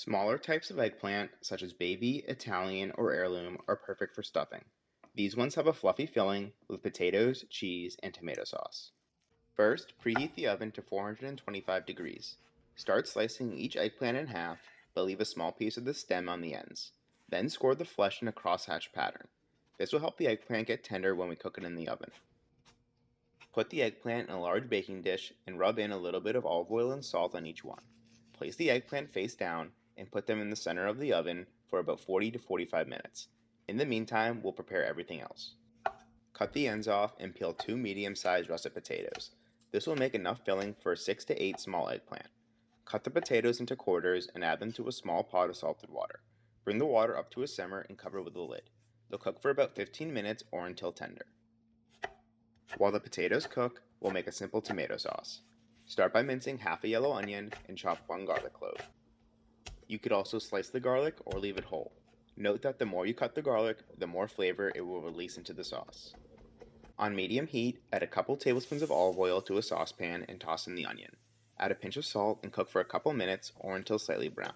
Smaller types of eggplant, such as baby, Italian, or heirloom, are perfect for stuffing. These ones have a fluffy filling with potatoes, cheese, and tomato sauce. First, preheat the oven to 425 degrees. Start slicing each eggplant in half, but leave a small piece of the stem on the ends. Then score the flesh in a crosshatch pattern. This will help the eggplant get tender when we cook it in the oven. Put the eggplant in a large baking dish and rub in a little bit of olive oil and salt on each one. Place the eggplant face down and put them in the center of the oven for about 40 to 45 minutes. In the meantime, we'll prepare everything else. Cut the ends off and peel 2 medium-sized russet potatoes. This will make enough filling for 6 to 8 small eggplant. Cut the potatoes into quarters and add them to a small pot of salted water. Bring the water up to a simmer and cover with a lid. They'll cook for about 15 minutes or until tender. While the potatoes cook, we'll make a simple tomato sauce. Start by mincing half a yellow onion and chop 1 garlic clove. You could also slice the garlic or leave it whole. Note that the more you cut the garlic, the more flavor it will release into the sauce. On medium heat, add a couple tablespoons of olive oil to a saucepan and toss in the onion. Add a pinch of salt and cook for a couple minutes or until slightly brown.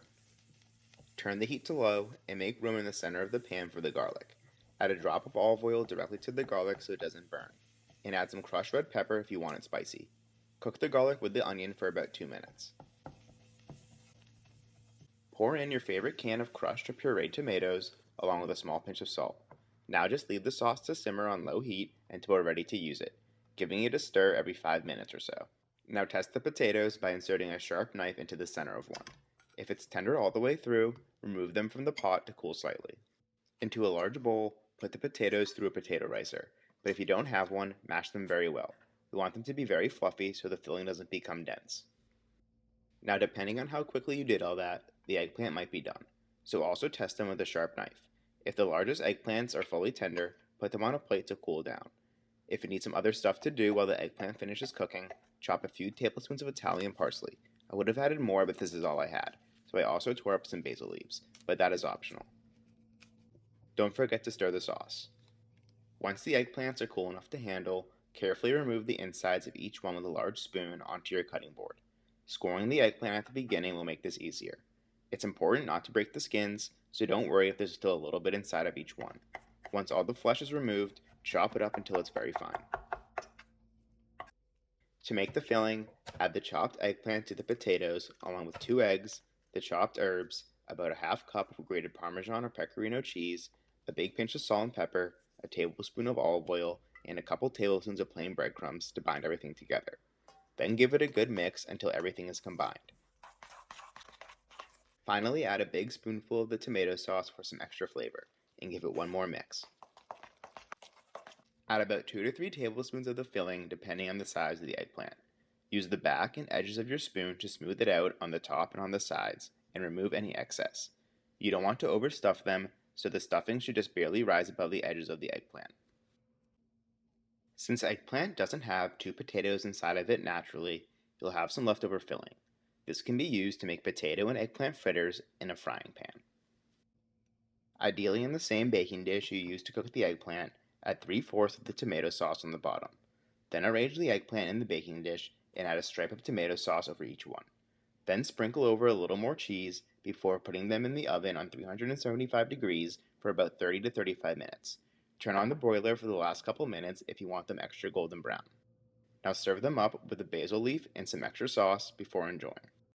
Turn the heat to low and make room in the center of the pan for the garlic. Add a drop of olive oil directly to the garlic so it doesn't burn, and add some crushed red pepper if you want it spicy. Cook the garlic with the onion for about 2 minutes. Pour in your favorite can of crushed or pureed tomatoes along with a small pinch of salt. Now just leave the sauce to simmer on low heat until we're ready to use it, giving it a stir every 5 minutes or so. Now test the potatoes by inserting a sharp knife into the center of one. If it's tender all the way through, remove them from the pot to cool slightly. Into a large bowl, put the potatoes through a potato ricer, but if you don't have one, mash them very well. We want them to be very fluffy so the filling doesn't become dense. Now depending on how quickly you did all that, the eggplant might be done, so also test them with a sharp knife. If the largest eggplants are fully tender, put them on a plate to cool down. If you need some other stuff to do while the eggplant finishes cooking, chop a few tablespoons of Italian parsley. I would have added more, but this is all I had, so I also tore up some basil leaves, but that is optional. Don't forget to stir the sauce. Once the eggplants are cool enough to handle, carefully remove the insides of each one with a large spoon onto your cutting board. Scoring the eggplant at the beginning will make this easier. It's important not to break the skins, so don't worry if there's still a little bit inside of each one. Once all the flesh is removed, chop it up until it's very fine. To make the filling, add the chopped eggplant to the potatoes along with 2 eggs, the chopped herbs, about a half cup of grated Parmesan or Pecorino cheese, a big pinch of salt and pepper, a tablespoon of olive oil, and a couple tablespoons of plain breadcrumbs to bind everything together. Then give it a good mix until everything is combined. Finally, add a big spoonful of the tomato sauce for some extra flavor, and give it one more mix. Add about 2 to 3 tablespoons of the filling depending on the size of the eggplant. Use the back and edges of your spoon to smooth it out on the top and on the sides, and remove any excess. You don't want to overstuff them, so the stuffing should just barely rise above the edges of the eggplant. Since eggplant doesn't have 2 potatoes inside of it naturally, you'll have some leftover filling. This can be used to make potato and eggplant fritters in a frying pan. Ideally in the same baking dish you used to cook the eggplant, add 3/4 of the tomato sauce on the bottom. Then arrange the eggplant in the baking dish and add a stripe of tomato sauce over each one. Then sprinkle over a little more cheese before putting them in the oven on 375 degrees for about 30 to 35 minutes. Turn on the broiler for the last couple minutes if you want them extra golden brown. Now serve them up with a basil leaf and some extra sauce before enjoying.